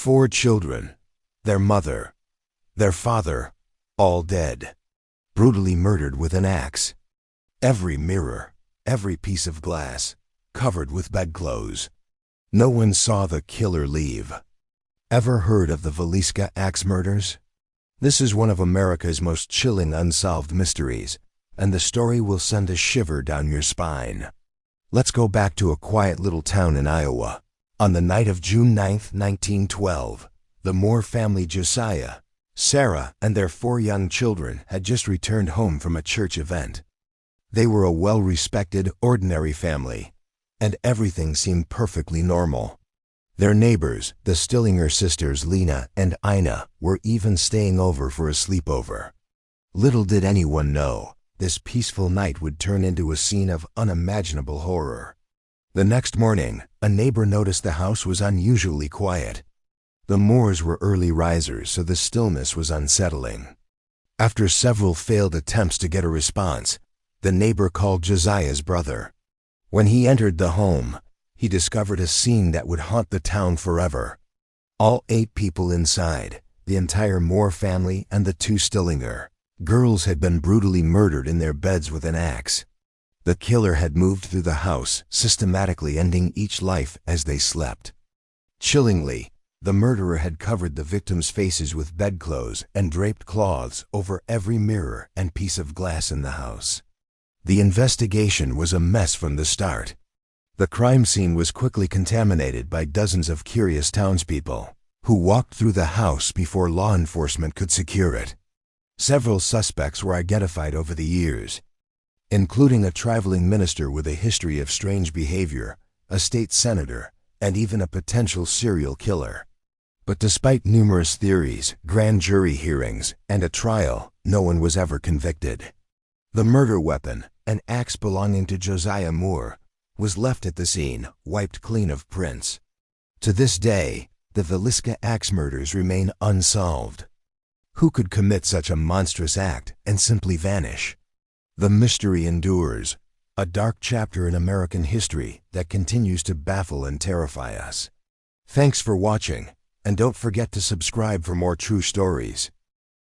4 children, their mother, their father, all dead, brutally murdered with an axe. Every mirror, every piece of glass, covered with bedclothes. No one saw the killer leave. Ever heard of the Villisca Axe Murders? This is one of America's most chilling unsolved mysteries, and the story will send a shiver down your spine. Let's go back to a quiet little town in Iowa. On the night of June 9, 1912, the Moore family, Josiah, Sarah, and their 4 young children had just returned home from a church event. They were a well-respected, ordinary family, and everything seemed perfectly normal. Their neighbors, the Stillinger sisters Lena and Ina, were even staying over for a sleepover. Little did anyone know, this peaceful night would turn into a scene of unimaginable horror. The next morning, a neighbor noticed the house was unusually quiet. The Moores were early risers, so the stillness was unsettling. After several failed attempts to get a response, the neighbor called Josiah's brother. When he entered the home, he discovered a scene that would haunt the town forever. All 8 people inside, the entire Moore family and the 2 Stillinger girls, had been brutally murdered in their beds with an axe. The killer had moved through the house, systematically ending each life as they slept. Chillingly, the murderer had covered the victims' faces with bedclothes and draped cloths over every mirror and piece of glass in the house. The investigation was a mess from the start. The crime scene was quickly contaminated by dozens of curious townspeople, who walked through the house before law enforcement could secure it. Several suspects were identified over the years, including a traveling minister with a history of strange behavior, a state senator, and even a potential serial killer. But despite numerous theories, grand jury hearings, and a trial, no one was ever convicted. The murder weapon, an axe belonging to Josiah Moore, was left at the scene, wiped clean of prints. To this day, the Villisca Axe Murders remain unsolved. Who could commit such a monstrous act and simply vanish? The mystery endures, a dark chapter in American history that continues to baffle and terrify us. Thanks for watching, and don't forget to subscribe for more true stories.